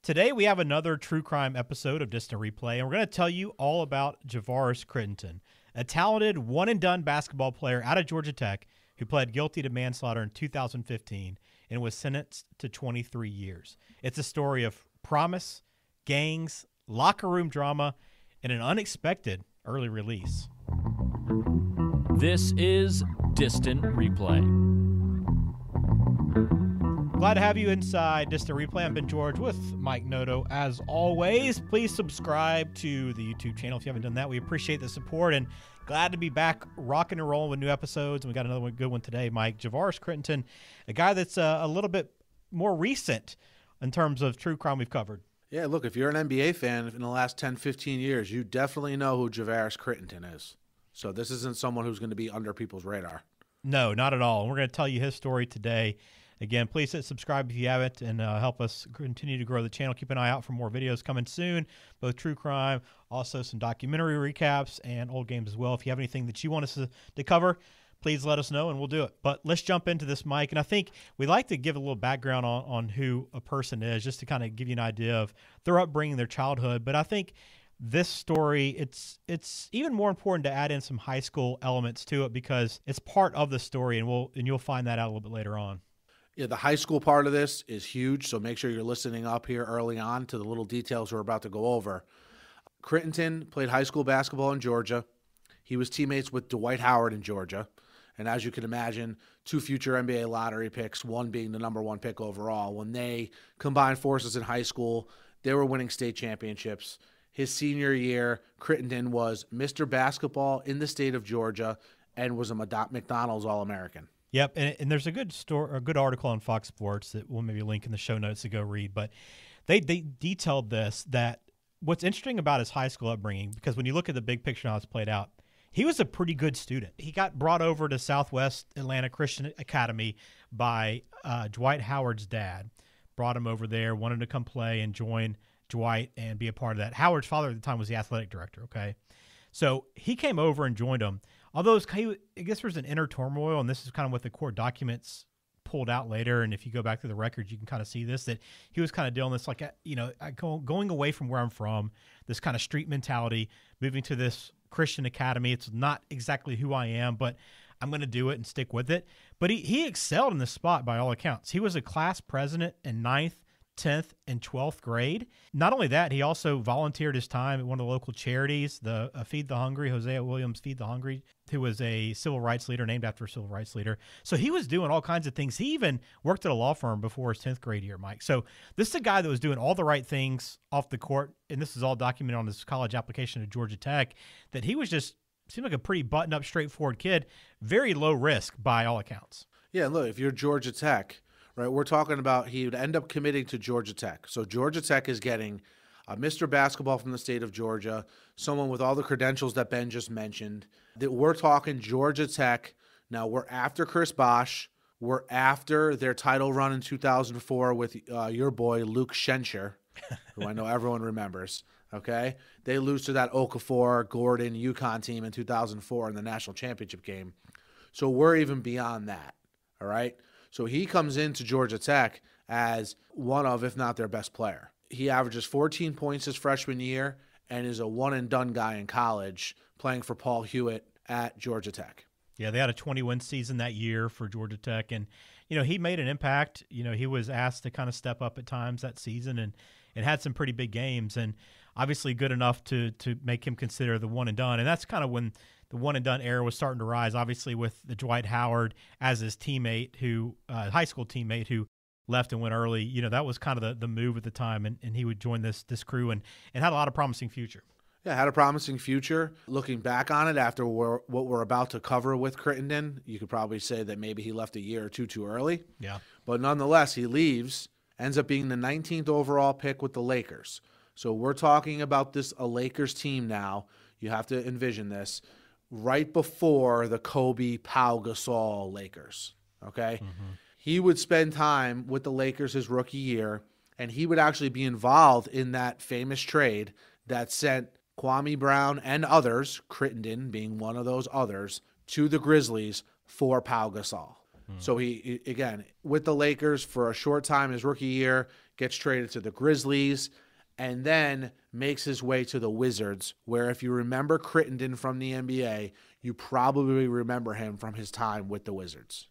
Today we have another true crime episode of Distant Replay, and we're going to tell you all about Javaris Crittenton, a talented one-and-done basketball player out of Georgia Tech who pled guilty to manslaughter in 2015 and was sentenced to 23 years. It's a story of promise, gangs, locker room drama, and an unexpected early release. This is Distant Replay. Glad to have you inside Distant Replay. I'm Ben George with Mike Noto. As always, please subscribe to the YouTube channel if you haven't done that. We appreciate the support and glad to be back rocking and rolling with new episodes. And we got another good one today, Mike. Javaris Crittenton, a guy that's a little bit more recent in terms of true crime we've covered. Yeah, look, if you're an NBA fan in the last 10, 15 years, you definitely know who Javaris Crittenton is. So this isn't someone who's going to be under people's radar. No, not at all. And we're going to tell you his story today. Again, please hit subscribe if you haven't and help us continue to grow the channel. Keep an eye out for more videos coming soon, both true crime, also some documentary recaps and old games as well. If you have anything that you want us to cover, please let us know and we'll do it. But let's jump into this, Mike. And I think we like to give a little background on who a person is just to kind of give you an idea of their upbringing, their childhood. But I think this story, it's even more important to add in some high school elements to it because it's part of the story, and you'll find that out a little bit later on. Yeah, the high school part of this is huge, so make sure you're listening up here early on to the little details we're about to go over. Crittenton played high school basketball in Georgia. He was teammates with Dwight Howard in Georgia. And as you can imagine, two future NBA lottery picks, one being the number one pick overall. When they combined forces in high school, they were winning state championships. His senior year, Crittenton was Mr. Basketball in the state of Georgia and was a McDonald's All-American. Yep, and there's a good article on Fox Sports that we'll maybe link in the show notes to go read. But they detailed this, that what's interesting about his high school upbringing, because when you look at the big picture how it's played out, he was a pretty good student. He got brought over to Southwest Atlanta Christian Academy by Dwight Howard's dad. Brought him over there, wanted to come play and join Dwight and be a part of that. Howard's father at the time was the athletic director, okay? So he came over and joined him. Although I guess there's an inner turmoil, and this is kind of what the court documents pulled out later. And if you go back to the records, you can kind of see this, that he was kind of dealing this, like, going away from where I'm from, this kind of street mentality, moving to this Christian academy. It's not exactly who I am, but I'm going to do it and stick with it. But he excelled in this spot by all accounts. He was a class president in 9th, 10th, and 12th grade. Not only that, he also volunteered his time at one of the local charities, the Feed the Hungry, Hosea Williams Feed the Hungry, who was a civil rights leader, named after a civil rights leader. So he was doing all kinds of things. He even worked at a law firm before his 10th grade year, Mike. So this is a guy that was doing all the right things off the court, and this is all documented on his college application to Georgia Tech, that he was just seemed like a pretty buttoned-up, straightforward kid, very low risk by all accounts. Yeah, look, if you're Georgia Tech, right, we're talking about he would end up committing to Georgia Tech. So Georgia Tech is getting Mr. Basketball from the state of Georgia, someone with all the credentials that Ben just mentioned. That we're talking Georgia Tech. Now, we're after Chris Bosh. We're after their title run in 2004 with your boy Luke Schenscher, who I know everyone remembers. Okay? They lose to that Okafor, Gordon, UConn team in 2004 in the national championship game. So we're even beyond that. All right? So he comes into Georgia Tech as one of, if not their best player. He averages 14 points his freshman year and is a one-and-done guy in college playing for Paul Hewitt at Georgia Tech. Yeah, they had a 20-win season that year for Georgia Tech. And, he made an impact. He was asked to kind of step up at times that season and had some pretty big games. And obviously good enough to make him consider the one-and-done. And that's kind of when the one-and-done era was starting to rise, obviously with the Dwight Howard as his teammate, high school teammate who left and went early. That was kind of the move at the time, and he would join this crew and had a lot of promising future. Yeah, had a promising future. Looking back on it after what we're about to cover with Crittenton, you could probably say that maybe he left a year or two too early. Yeah. But nonetheless, he leaves, ends up being the 19th overall pick with the Lakers. So we're talking about a Lakers team now. You have to envision this. Right before the Kobe, Pau Gasol Lakers, okay? Mm-hmm. He would spend time with the Lakers his rookie year, and he would actually be involved in that famous trade that sent Kwame Brown and others, Crittenton being one of those others, to the Grizzlies for Pau Gasol. So he, again, with the Lakers for a short time his rookie year, gets traded to the Grizzlies, and then makes his way to the Wizards, where if you remember Crittenton from the NBA, you probably remember him from his time with the Wizards.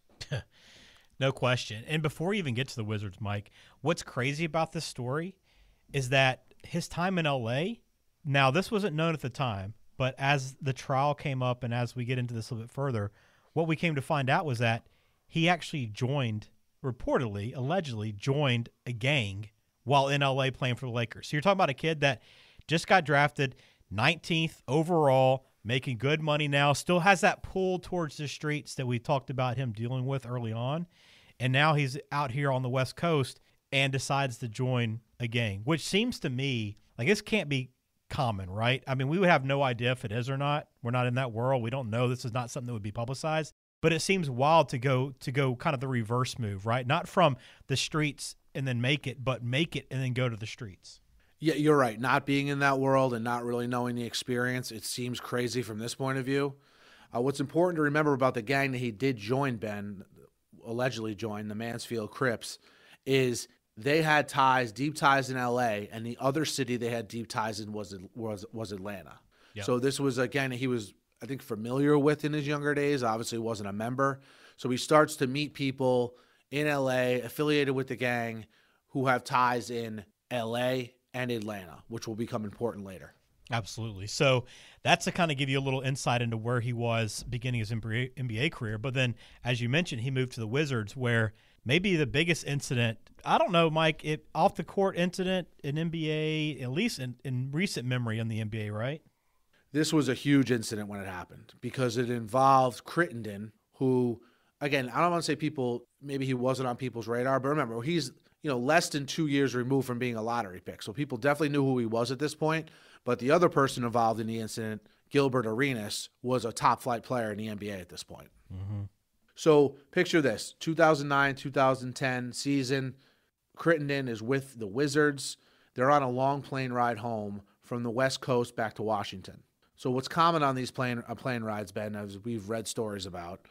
No question. And before we even get to the Wizards, Mike, what's crazy about this story is that his time in LA, now this wasn't known at the time, but as the trial came up and as we get into this a little bit further, what we came to find out was that he actually allegedly joined a gang while in LA playing for the Lakers. So you're talking about a kid that just got drafted 19th overall, making good money now, still has that pull towards the streets that we talked about him dealing with early on. And now he's out here on the West Coast and decides to join a gang, which seems to me like this can't be common, right? I mean, we would have no idea if it is or not. We're not in that world. We don't know. This is not something that would be publicized. But it seems wild to go kind of the reverse move, right? Not from the streets and then make it, but make it and then go to the streets. Yeah, you're right. Not being in that world and not really knowing the experience, it seems crazy from this point of view. What's important to remember about the gang that he did join, Ben, allegedly joined, the Mansfield Crips, is they had ties, deep ties in L.A., and the other city they had deep ties in was Atlanta. Yep. So this was, again, he was, I think, familiar with in his younger days. Obviously wasn't a member. So he starts to meet people in L.A. affiliated with the gang who have ties in L.A. and Atlanta, which will become important later. Absolutely. So that's to kind of give you a little insight into where he was beginning his NBA career. But then, as you mentioned, he moved to the Wizards, where maybe the biggest incident, I don't know, Mike, off the court incident in NBA, at least in recent memory in the NBA, right? This was a huge incident when it happened because it involved Crittenton, who, again, I don't want to say people, maybe he wasn't on people's radar, but remember, he's less than 2 years removed from being a lottery pick. So people definitely knew who he was at this point. But the other person involved in the incident, Gilbert Arenas, was a top-flight player in the NBA at this point. Mm-hmm. So picture this, 2009-2010 season, Crittenton is with the Wizards. They're on a long plane ride home from the West Coast back to Washington. So what's common on these plane rides, Ben, as we've read stories about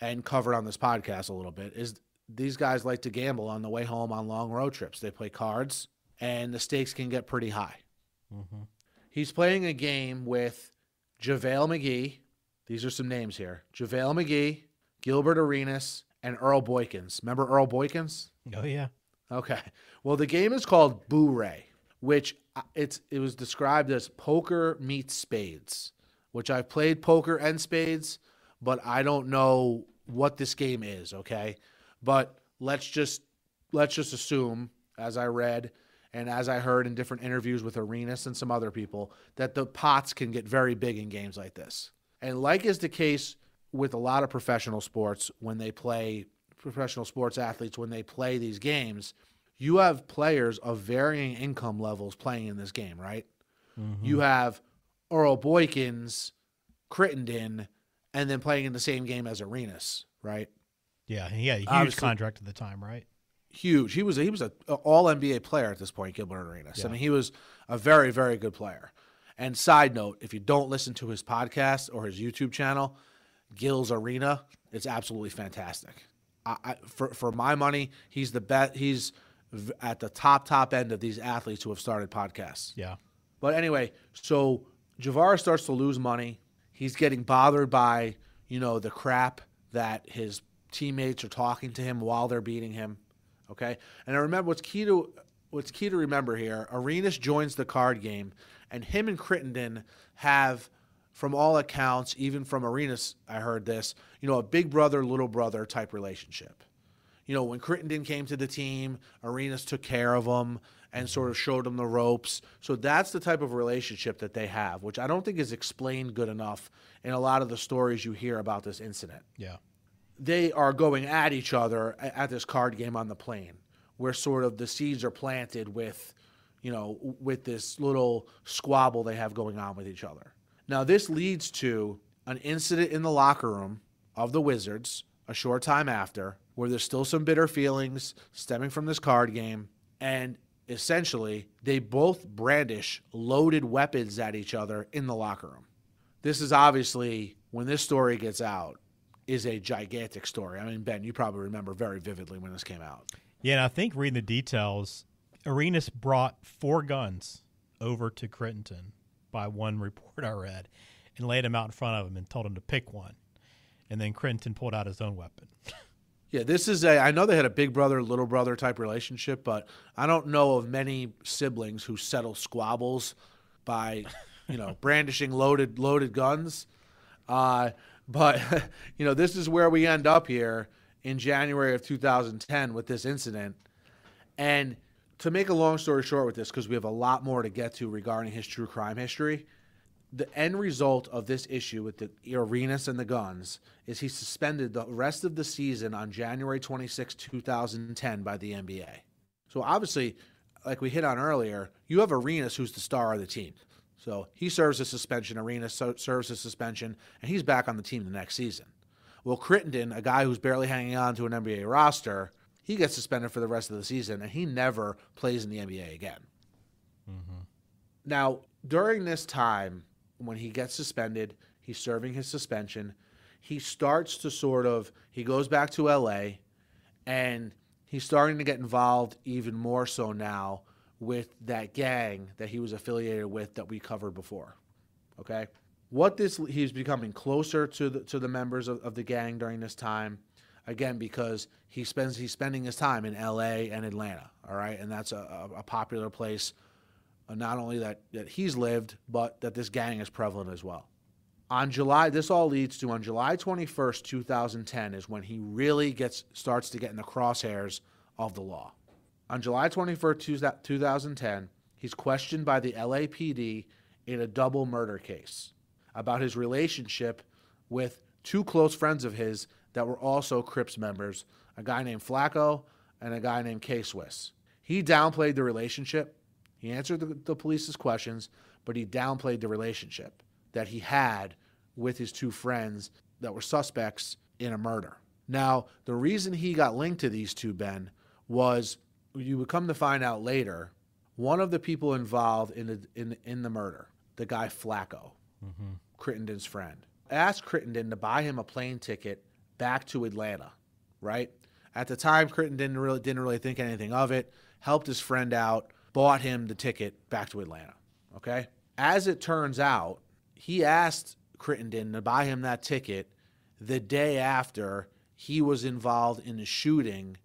and covered on this podcast a little bit, is these guys like to gamble on the way home on long road trips. They play cards, and the stakes can get pretty high. Mm-hmm. He's playing a game with JaVale McGee. These are some names here. JaVale McGee, Gilbert Arenas, and Earl Boykins. Remember Earl Boykins? Oh, yeah. Okay. Well, the game is called Boo-Ray, which it was described as poker meets spades, which I've played poker and spades, but I don't know what this game is, okay? But let's just assume, as I read and as I heard in different interviews with Arenas and some other people, that the pots can get very big in games like this. And like is the case with a lot of professional sports, when they play professional sports athletes, when they play these games, you have players of varying income levels playing in this game, right? Mm-hmm. You have Earl Boykins, Crittenton, and then playing in the same game as Arenas, right? Yeah, he had a huge contract at the time, right? Huge. He was an all-NBA player at this point, Gilbert Arenas. Yeah. I mean, he was a very, very good player. And side note, if you don't listen to his podcast or his YouTube channel, Gil's Arena, it's absolutely fantastic. For my money, he's the best. He's at the top end of these athletes who have started podcasts. Yeah. But anyway, so Javaris starts to lose money. He's getting bothered by, the crap that his teammates are talking to him while they're beating him. Okay? And I remember what's key to remember here, Arenas joins the card game, and him and Crittenton have, from all accounts, even from Arenas, I heard this, a big brother, little brother type relationship. When Crittenton came to the team, Arenas took care of him and sort of showed him the ropes. So that's the type of relationship that they have, which I don't think is explained good enough in a lot of the stories you hear about this incident. Yeah. They are going at each other at this card game on the plane, where sort of the seeds are planted with, with this little squabble they have going on with each other. Now, this leads to an incident in the locker room of the Wizards a short time after, where there's still some bitter feelings stemming from this card game, and essentially they both brandish loaded weapons at each other in the locker room. This is obviously, when this story gets out, is a gigantic story. I mean, Ben, you probably remember very vividly when this came out. Yeah, and I think reading the details, Arenas brought 4 guns over to Crittenton by one report I read and laid them out in front of him and told him to pick one. And then Crittenton pulled out his own weapon. Yeah, this is I know they had a big brother, little brother type relationship, but I don't know of many siblings who settle squabbles by, brandishing loaded guns. But, this is where we end up here in January of 2010 with this incident. And to make a long story short with this, because we have a lot more to get to regarding his true crime history, the end result of this issue with the Arenas and the guns is he's suspended the rest of the season on January 26, 2010 by the NBA. So obviously, like we hit on earlier, you have Arenas who's the star of the team. So he serves a suspension, Arenas serves a suspension, and he's back on the team the next season. Well, Crittenton, a guy who's barely hanging on to an NBA roster, he gets suspended for the rest of the season, and he never plays in the NBA again. Mm-hmm. Now, during this time, when he gets suspended, he's serving his suspension, he starts to he goes back to LA, and he's starting to get involved even more so now with that gang that he was affiliated with that we covered before. Okay? He's becoming closer to the members of the gang during this time, again, because he's spending his time in LA and Atlanta, all right? And that's a popular place, not only that he's lived, but that this gang is prevalent as well. This all leads to on July 21st, 2010 is when he really starts to get in the crosshairs of the law. On July 21st, 2010, he's questioned by the LAPD in a double murder case about his relationship with 2 close friends of his that were also Crips members, a guy named Flacco and a guy named K-Swiss. He downplayed the relationship. He answered the police's questions, but he downplayed the relationship that he had with his 2 friends that were suspects in a murder. Now, the reason he got linked to these 2, Ben, was you would come to find out later, one of the people involved in the murder, the guy Flacco, Crittenton's friend, asked Crittenton to buy him a plane ticket back to Atlanta, right? At the time, Crittenton didn't really think anything of it, helped his friend out, bought him the ticket back to Atlanta, okay? As it turns out, he asked Crittenton to buy him that ticket the day after he was involved in the shooting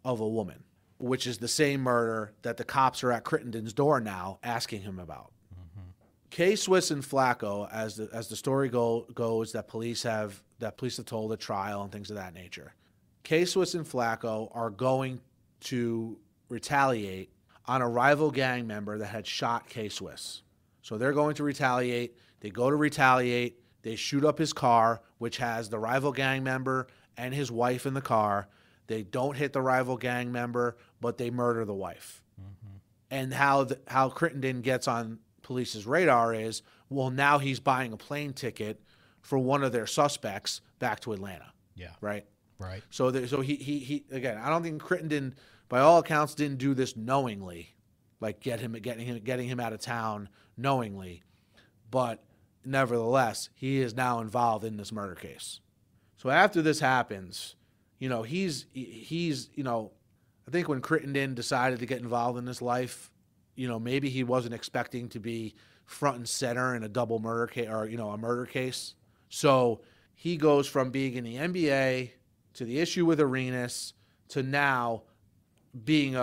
of a woman, which is the same murder that the cops are at Crittenton's door now asking him about. Mm-hmm. K-Swiss and Flacco, as the story goes, that police have told at trial and things of that nature, K-Swiss and Flacco are going to retaliate on a rival gang member that had shot K-Swiss. So they're going to retaliate. They go to retaliate. They shoot up his car, which has the rival gang member and his wife in the car. They don't hit the rival gang member, but they murder the wife. Mm-hmm. And how Crittenton gets on police's radar is, well, now he's buying a plane ticket for one of their suspects back to Atlanta. Yeah. Right? Right. So he again, I don't think Crittenton, by all accounts, didn't do this knowingly, like getting him out of town knowingly, but nevertheless, he is now involved in this murder case. So after this happens, he's I think when Crittenton decided to get involved in this life, maybe he wasn't expecting to be front and center in a double murder case or a murder case. So he goes from being in the NBA to the issue with Arenas to now being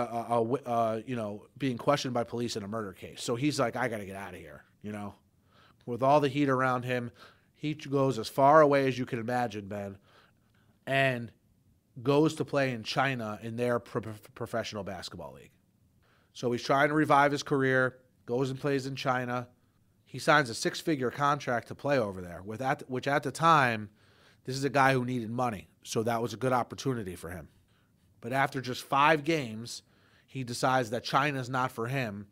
being questioned by police in a murder case. So he's like, I got to get out of here, With all the heat around him, he goes as far away as you can imagine, Ben, and goes to play in China in their professional basketball league. So he's trying to revive his career, goes and plays in China. He signs a 6-figure contract to play over there, which at the time, this is a guy who needed money, so that was a good opportunity for him. But after just 5 games, he decides that China's not for him,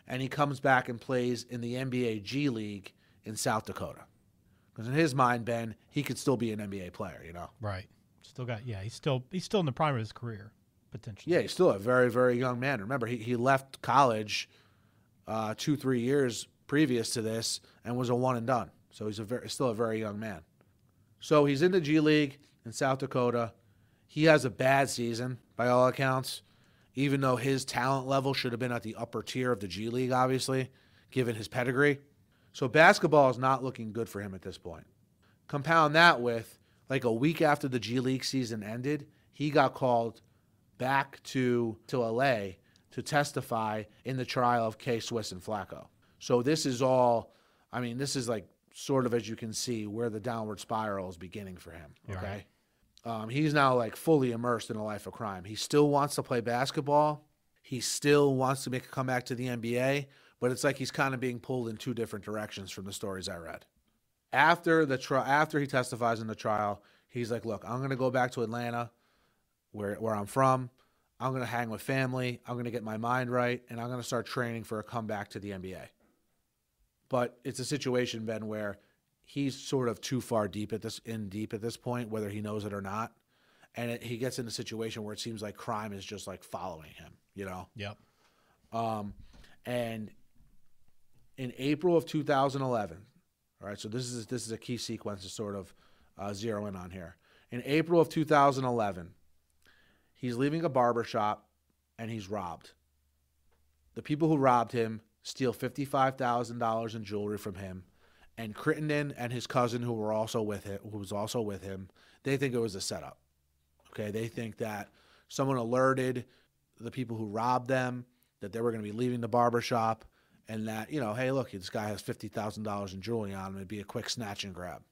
and he comes back and plays in the NBA G League in South Dakota. Because in his mind, Ben, he could still be an NBA player, Right. He's still in the prime of his career, potentially. Yeah, he's still a very, very young man. Remember, he left college 2-3 years previous to this and was a one and done. So he's still a very young man. So he's in the G League in South Dakota. He has a bad season by all accounts, even though his talent level should have been at the upper tier of the G League, obviously, given his pedigree. So basketball is not looking good for him at this point. Compound that with, like a week after the G League season ended, he got called back to LA to testify in the trial of K. Swiss and Flacco. So this is all, I mean, this is like sort of, as you can see, where the downward spiral is beginning for him, okay? Right. He's now like fully immersed in a life of crime. He still wants to play basketball. He still wants to make a comeback to the NBA, but it's like he's kind of being pulled in two different directions from the stories I read. After he testifies in the trial, he's like, look, I'm going to go back to Atlanta, where I'm from. I'm going to hang with family. I'm going to get my mind right, and I'm going to start training for a comeback to the NBA. But it's a situation, Ben, where he's sort of too far deep at this point, whether he knows it or not. And he gets in a situation where it seems like crime is just like following him, you know? Yep. And in April of 2011, all right, so this is a key sequence to sort of zero in on here. In April of 2011, he's leaving a barbershop and he's robbed. The people who robbed him steal $55,000 in jewelry from him, and Crittenton and his cousin, who was also with him, they think it was a setup. Okay, they think that someone alerted the people who robbed them that they were going to be leaving the barbershop, and that, you know, hey, look, this guy has $50,000 in jewelry on him. It'd be a quick snatch and grab,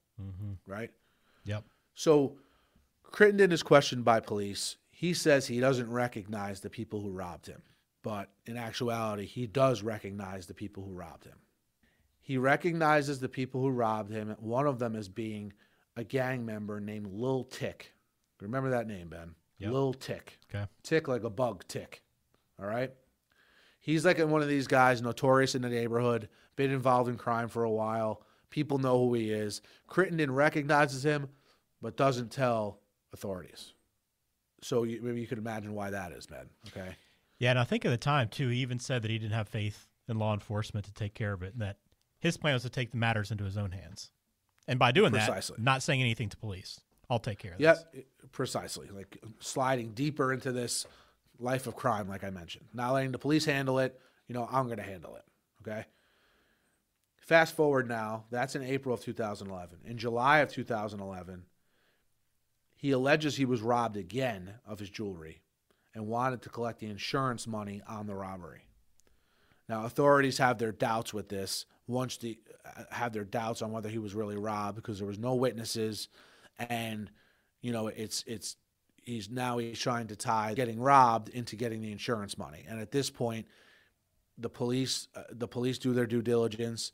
right? Yep. So Crittenton is questioned by police. He says he doesn't recognize the people who robbed him, but in actuality, he does recognize the people who robbed him. He recognizes the people who robbed him, one of them as being a gang member named Lil Tick. Remember that name, Ben? Yep. Lil Tick. Okay. Tick like a bug, tick. All right? He's like one of these guys, notorious in the neighborhood, been involved in crime for a while. People know who he is. Crittenton recognizes him, but doesn't tell authorities. So maybe you could imagine why that is, Ben. Okay? Yeah, and I think at the time, too, he even said that he didn't have faith in law enforcement to take care of it, and that his plan was to take the matters into his own hands. And by doing that, not saying anything to police. I'll take care of this. Yeah, precisely. Like sliding deeper into this life of crime, like I mentioned. Not letting the police handle it. You know, I'm going to handle it. Okay? Fast forward now. That's in April of 2011. In July of 2011, he alleges he was robbed again of his jewelry and wanted to collect the insurance money on the robbery. Now, authorities have their doubts with this. Have their doubts on whether he was really robbed because there was no witnesses, and you know he's trying to tie getting robbed into getting the insurance money. And at this point, the police do their due diligence,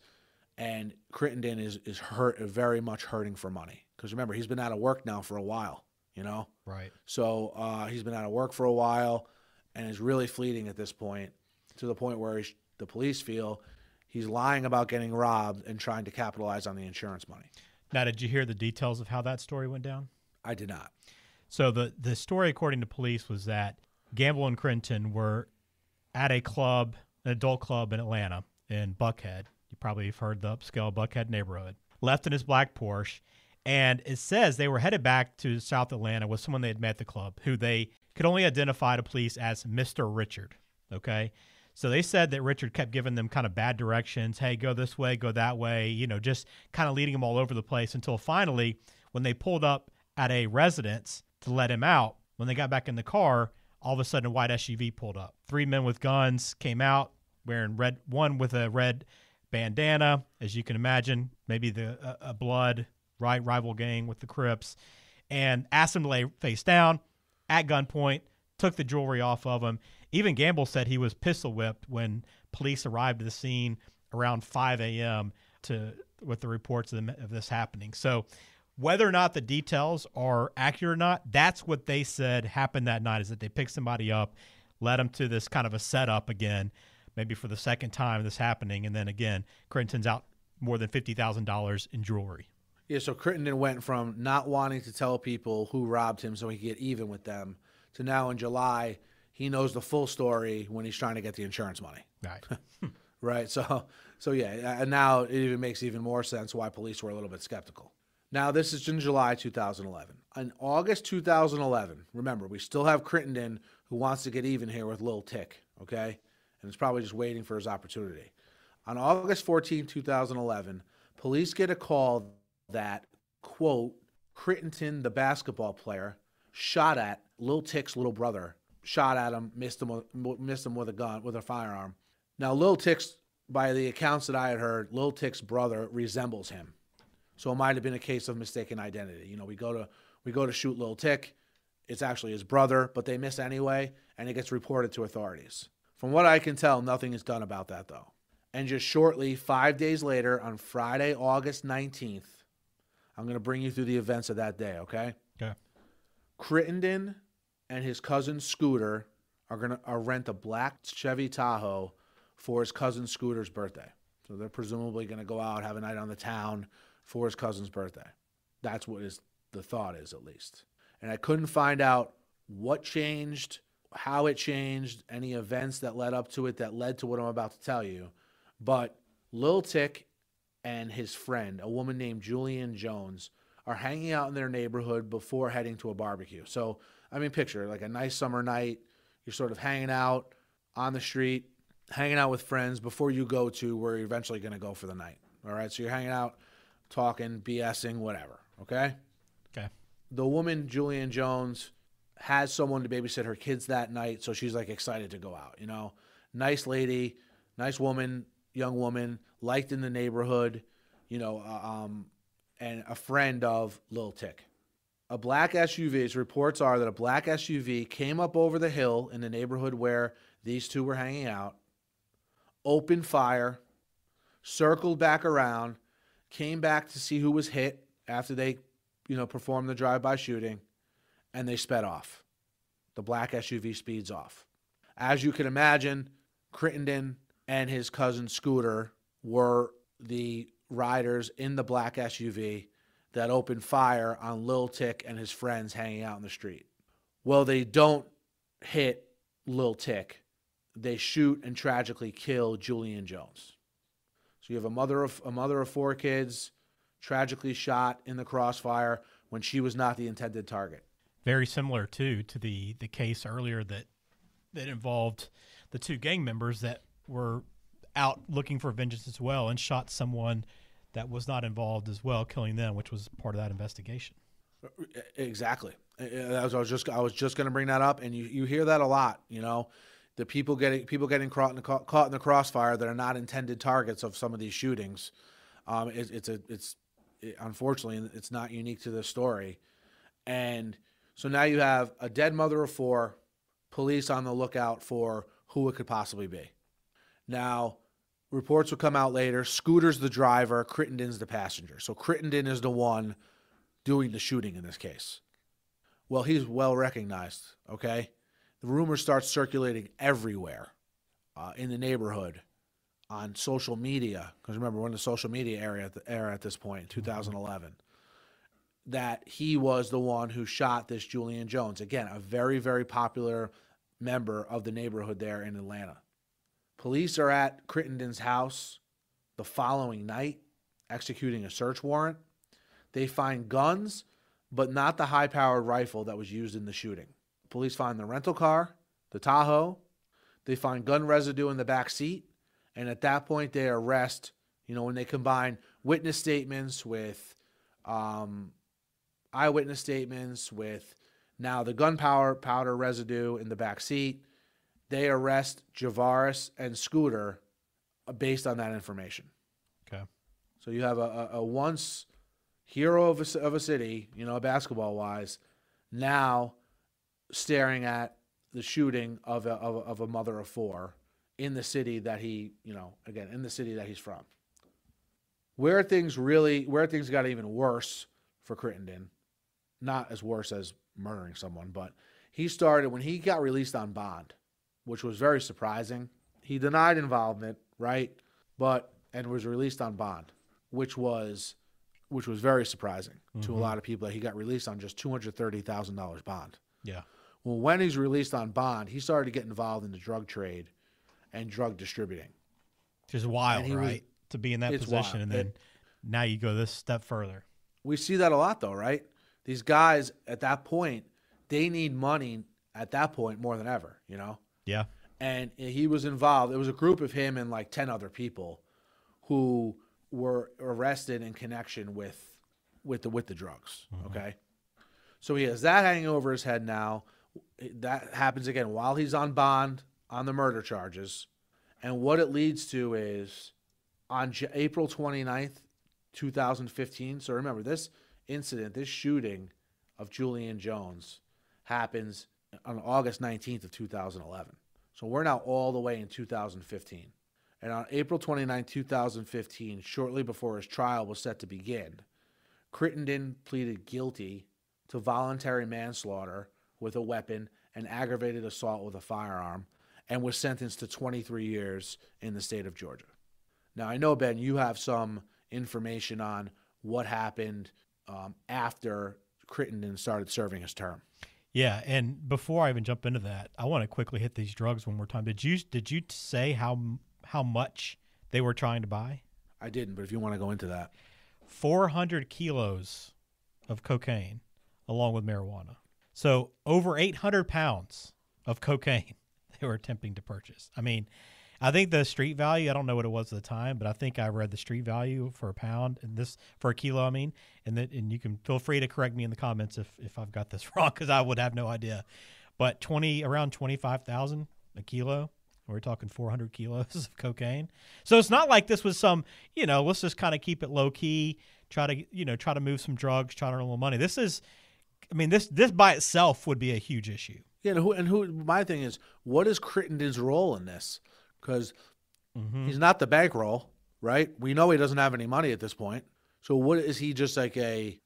and Crittenton is very much hurting for money because remember he's been out of work now for a while. You know, right? So he's been out of work for a while, and is really fleeting at this point, to the point where the police feel he's lying about getting robbed and trying to capitalize on the insurance money. Now, did you hear the details of how that story went down? I did not. So the story, according to police, was that Gamble and Crittenton were at a club, an adult club in Atlanta, in Buckhead. You probably have heard the upscale Buckhead neighborhood. Left in his black Porsche. And it says they were headed back to South Atlanta with someone they had met at the club, who they could only identify to police as Mr. Richard, okay? So they said that Richard kept giving them kind of bad directions. Hey, go this way, go that way, you know, just kind of leading them all over the place until finally, when they pulled up at a residence to let him out, when they got back in the car, all of a sudden a white SUV pulled up. 3 men with guns came out wearing red, one with a red bandana, as you can imagine, maybe a blood rival gang with the Crips, and asked him to lay face down at gunpoint, took the jewelry off of him. Even Gamble said he was pistol whipped when police arrived at the scene around 5 a.m. with the reports of this happening. So whether or not the details are accurate or not, that's what they said happened that night, is that they picked somebody up, led them to this kind of a setup again, maybe for the second time this happening, and then again, Crittenton's out more than $50,000 in jewelry. Yeah, so Crittenton went from not wanting to tell people who robbed him so he could get even with them to now in July, he knows the full story when he's trying to get the insurance money. Right. Right. So yeah, and now it even makes even more sense why police were a little bit skeptical. Now, this is in July 2011. In August 2011, remember, we still have Crittenton who wants to get even here with Lil Tick, okay? And is probably just waiting for his opportunity. On August 14, 2011, police get a call that, quote, Crittenton, the basketball player, shot at Lil Tick's little brother, shot at him, missed him with a gun, with a firearm. Now, Lil Tick's, by the accounts that I had heard, Lil Tick's brother resembles him. So it might have been a case of mistaken identity. You know, we go to shoot Lil Tick. It's actually his brother, but they miss anyway, and it gets reported to authorities. From what I can tell, nothing is done about that, though. And just shortly, 5 days later, on Friday, August 19th, I'm going to bring you through the events of that day, okay? Okay. Crittenton and his cousin Scooter are going to rent a black Chevy Tahoe for his cousin Scooter's birthday. So they're presumably going to go out, have a night on the town for his cousin's birthday. That's what the thought is, at least. And I couldn't find out what changed, how it changed, any events that led up to it that led to what I'm about to tell you. But Lil Tick and his friend, a woman named Julian Jones, are hanging out in their neighborhood before heading to a barbecue. So, I mean, picture like a nice summer night. You're sort of hanging out on the street, hanging out with friends before you go to where you're eventually going to go for the night. All right, so you're hanging out, talking, BSing, whatever, okay? Okay. The woman, Julian Jones, has someone to babysit her kids that night, so she's, like, excited to go out, you know? Nice lady, nice woman, young woman, liked in the neighborhood, you know, and a friend of Lil Tick. A black SUV, reports are that a black SUV came up over the hill in the neighborhood where these two were hanging out, opened fire, circled back around, came back to see who was hit after they, you know, performed the drive-by shooting, and they sped off. The black SUV speeds off. As you can imagine, Crittenton and his cousin Scooter were the riders in the black SUV that opened fire on Lil Tick and his friends hanging out in the street. Well, they don't hit Lil Tick. They shoot and tragically kill Julian Jones. So you have a mother of four kids tragically shot in the crossfire when she was not the intended target. Very similar, too, to the case earlier that involved the two gang members that were out looking for vengeance as well and shot someone that was not involved as well, killing them, which was part of that investigation. Exactly. I was just going to bring that up, and you hear that a lot, you know. The people getting caught in the crossfire that are not intended targets of some of these shootings. Unfortunately, it's not unique to this story. And so now you have a dead mother of four, police on the lookout for who it could possibly be. Now, reports will come out later. Scooter's the driver, Crittenton's the passenger. So Crittenton is the one doing the shooting in this case. Well, he's well recognized, okay? The rumors start circulating everywhere in the neighborhood, on social media, because remember, we're in the social media era at this point, 2011, that he was the one who shot this Julian Jones. Again, a very, very popular member of the neighborhood there in Atlanta. Police are at Crittenton's house the following night, executing a search warrant. They find guns, but not the high-powered rifle that was used in the shooting. Police find the rental car, the Tahoe. They find gun residue in the back seat. And at that point, they arrest, you know, when they combine witness statements with eyewitness statements with now the gunpowder residue in the back seat, they arrest Javaris and Scooter based on that information. Okay. So you have a once hero of a city, you know, basketball-wise, now staring at the shooting of a mother of four in the city that he, you know, again, in the city that he's from. Where things got even worse for Crittenton, not as worse as murdering someone, but he started, when he got released on bond, which was very surprising. He denied involvement, right? And was released on bond, which was very surprising to a lot of people, that he got released on just $230,000 bond. Yeah. Well, when he's released on bond, he started to get involved in the drug trade and drug distributing. Which is wild, right? To be in that position, wild. and then now you go this step further. We see that a lot, though, right? These guys at that point, they need money at that point more than ever, you know? Yeah. And he was involved. It was a group of him and like 10 other people who were arrested in connection with the drugs, okay? So he has that hanging over his head now. That happens again while he's on bond on the murder charges. And what it leads to is on April 29th, 2015. So remember, this incident, this shooting of Julian Jones happens on August 19th of 2011. So we're now all the way in 2015. And on April 29, 2015, shortly before his trial was set to begin, Crittenton pleaded guilty to voluntary manslaughter with a weapon and aggravated assault with a firearm and was sentenced to 23 years in the state of Georgia. Now, I know, Ben, you have some information on what happened after Crittenton started serving his term. Yeah, and before I even jump into that, I want to quickly hit these drugs one more time. Did you say how much they were trying to buy? I didn't, but if you want to go into that. 400 kilos of cocaine along with marijuana. So over 800 pounds of cocaine they were attempting to purchase. I mean, I think the street value, I don't know what it was at the time, but I think I read the street value for a pound and this for a kilo, I mean, and you can feel free to correct me in the comments if I've got this wrong, because I would have no idea. But around 25,000 a kilo. We're talking 400 kilos of cocaine. So it's not like this was some, let's just kind of keep it low key, try to move some drugs, try to earn a little money. This by itself would be a huge issue. Yeah, my thing is, what is Crittenton's role in this? Because he's not the bankroll, right? We know he doesn't have any money at this point. So what is he, just like a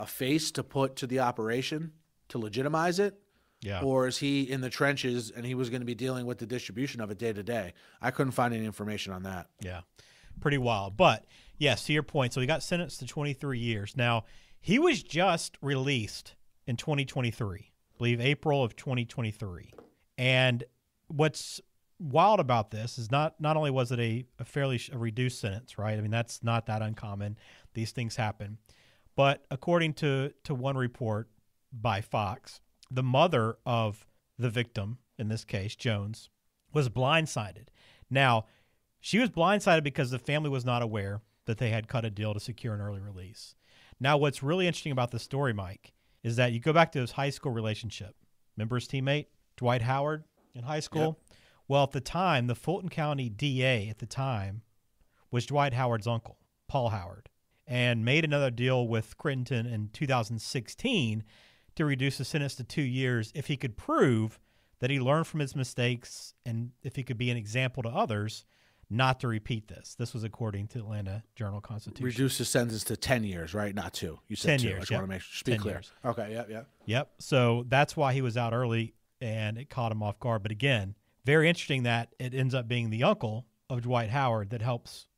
face to put to the operation to legitimize it? Yeah. Or is he in the trenches and he was going to be dealing with the distribution of it day to day? I couldn't find any information on that. Yeah, pretty wild. But yes, to your point, so he got sentenced to 23 years. Now, he was just released in 2023, I believe April of 2023. And what's wild about this is not only was it a fairly reduced sentence, right? I mean, that's not that uncommon. These things happen. But according to one report by Fox, the mother of the victim, in this case, Jones, was blindsided. Now, she was blindsided because the family was not aware that they had cut a deal to secure an early release. Now, what's really interesting about this story, Mike, is that you go back to his high school relationship. Remember his teammate, Dwight Howard, in high school? Yep. Well, at the time, the Fulton County DA at the time was Dwight Howard's uncle, Paul Howard, and made another deal with Crittenton in 2016 to reduce the sentence to 2 years if he could prove that he learned from his mistakes and if he could be an example to others not to repeat this. This was according to Atlanta Journal-Constitution. Reduce the sentence to 10 years, right? Not 2. You said 10 2. years, I just yep. want to be clear. Years. Okay, Yep. So that's why he was out early, and it caught him off guard. But again, very interesting that it ends up being the uncle of Dwight Howard that helps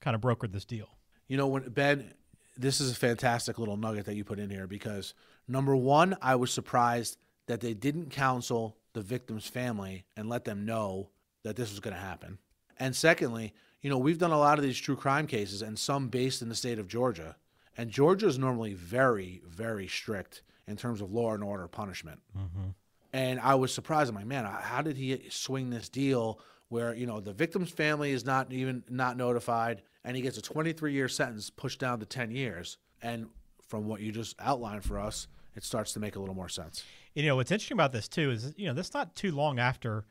kind of broker this deal. Ben, this is a fantastic little nugget that you put in here because, number one, I was surprised that they didn't counsel the victim's family and let them know that this was going to happen. And secondly, we've done a lot of these true crime cases and some based in the state of Georgia. And Georgia is normally very, very strict in terms of law and order punishment. Mm-hmm. And I was surprised. I'm like, man, how did he swing this deal where, the victim's family is not notified and he gets a 23-year sentence pushed down to 10 years. And from what you just outlined for us, it starts to make a little more sense. What's interesting about this, too, is, this not too long after,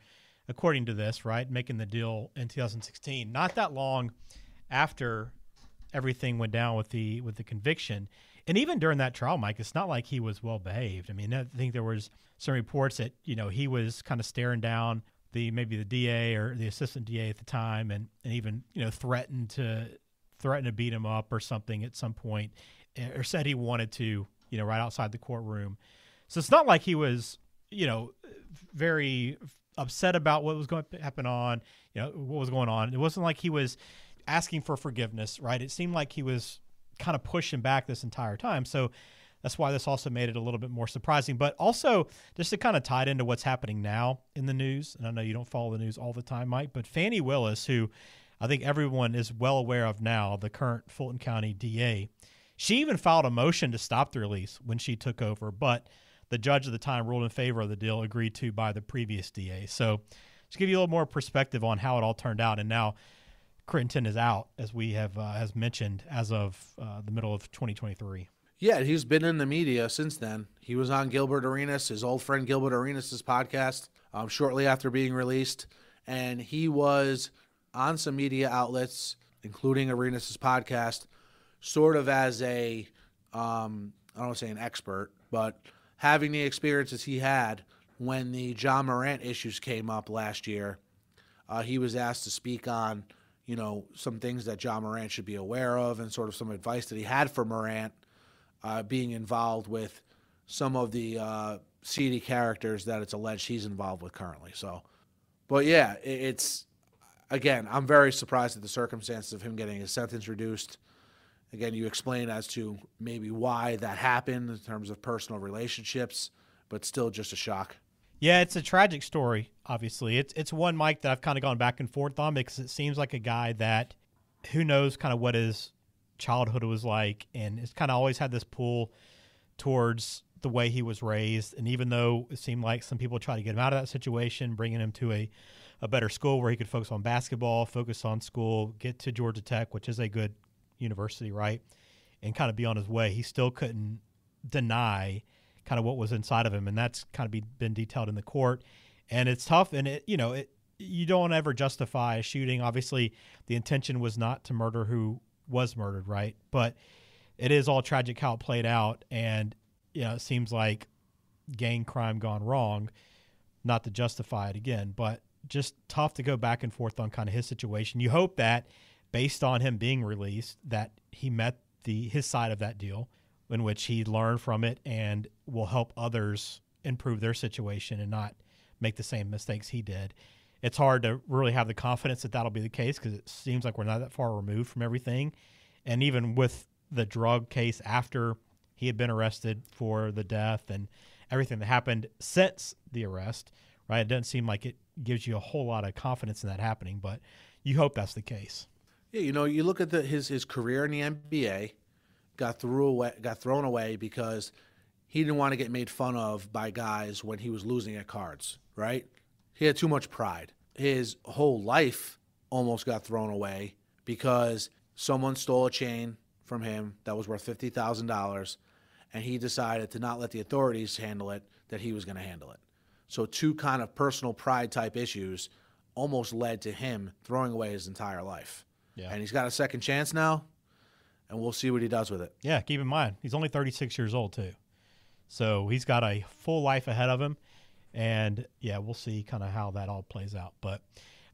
according to this, right, making the deal in 2016, not that long after everything went down with the conviction. And even during that trial, Mike, it's not like he was well behaved. I mean, I think there was some reports that, he was kind of staring down maybe the DA or the assistant DA at the time and even, threatened to beat him up or something at some point, or said he wanted to, right outside the courtroom. So it's not like he was, very upset about what was going to happen what was going on. It wasn't like he was asking for forgiveness, right? It seemed like he was kind of pushing back this entire time. So that's why this also made it a little bit more surprising. But also, just to kind of tie it into what's happening now in the news, and I know you don't follow the news all the time, Mike, but Fani Willis, who I think everyone is well aware of now, the current Fulton County DA, She even filed a motion to stop the release when she took over, but the judge at the time ruled in favor of the deal agreed to by the previous DA. So to give you a little more perspective on how it all turned out, and now Crittenton is out, as we have has mentioned, as of the middle of 2023. Yeah, he's been in the media since then. He was on Gilbert Arenas, his old friend Gilbert Arenas' podcast, shortly after being released. And he was on some media outlets, including Arenas' podcast, sort of as a, I don't want to say an expert, but having the experiences he had when the John Morant issues came up last year. He was asked to speak on, some things that John Morant should be aware of and sort of some advice that he had for Morant, being involved with some of the seedy characters that it's alleged he's involved with currently. So, but yeah, it's, again, I'm very surprised at the circumstances of him getting his sentence reduced. Again, you explain as to maybe why that happened in terms of personal relationships, but still just a shock. Yeah, it's a tragic story, obviously. It's one, Mike, that I've kind of gone back and forth on because it seems like a guy that who knows kind of what his childhood was like, and it's kind of always had this pull towards the way he was raised. And even though it seemed like some people tried to get him out of that situation, bringing him to a better school where he could focus on basketball, focus on school, get to Georgia Tech, which is a good university, right, and kind of be on his way, he still couldn't deny kind of what was inside of him, and that's kind of been detailed in the court. And it's tough, and you don't ever justify a shooting. Obviously, the intention was not to murder who was murdered, right? But it is all tragic how it played out, and it seems like gang crime gone wrong, not to justify it again, but just tough to go back and forth on kind of his situation. You hope that based on him being released, that he met his side of that deal, in which he learned from it and will help others improve their situation and not make the same mistakes he did. It's hard to really have the confidence that that'll be the case because it seems like we're not that far removed from everything. And even with the drug case after he had been arrested for the death and everything that happened since the arrest, right, it doesn't seem like it gives you a whole lot of confidence in that happening, but you hope that's the case. Yeah, you look at his career in the NBA, got thrown away because he didn't want to get made fun of by guys when he was losing at cards, right? He had too much pride. His whole life almost got thrown away because someone stole a chain from him that was worth $50,000, and he decided to not let the authorities handle it, that he was going to handle it. So two kind of personal pride type issues almost led to him throwing away his entire life. Yeah. And he's got a second chance now, and we'll see what he does with it. Yeah, keep in mind, he's only 36 years old, too. So he's got a full life ahead of him. And, yeah, we'll see kind of how that all plays out. But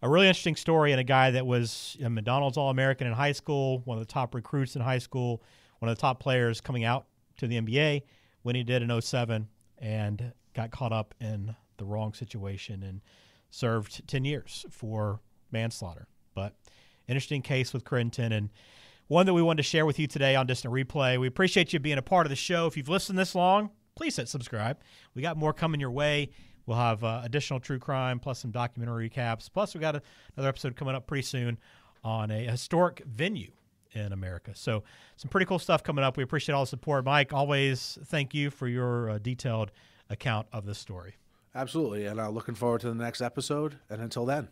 a really interesting story, and a guy that was a McDonald's All-American in high school, one of the top recruits in high school, one of the top players coming out to the NBA when he did in 2007, and got caught up in the wrong situation and served 10 years for manslaughter. But interesting case with Crittenton, and one that we wanted to share with you today on Distant Replay. We appreciate you being a part of the show. If you've listened this long, please hit subscribe. We got more coming your way. We'll have additional true crime plus some documentary recaps. Plus, we got another episode coming up pretty soon on a historic venue in America. So some pretty cool stuff coming up. We appreciate all the support. Mike, always thank you for your detailed account of this story. Absolutely. And looking forward to the next episode. And until then.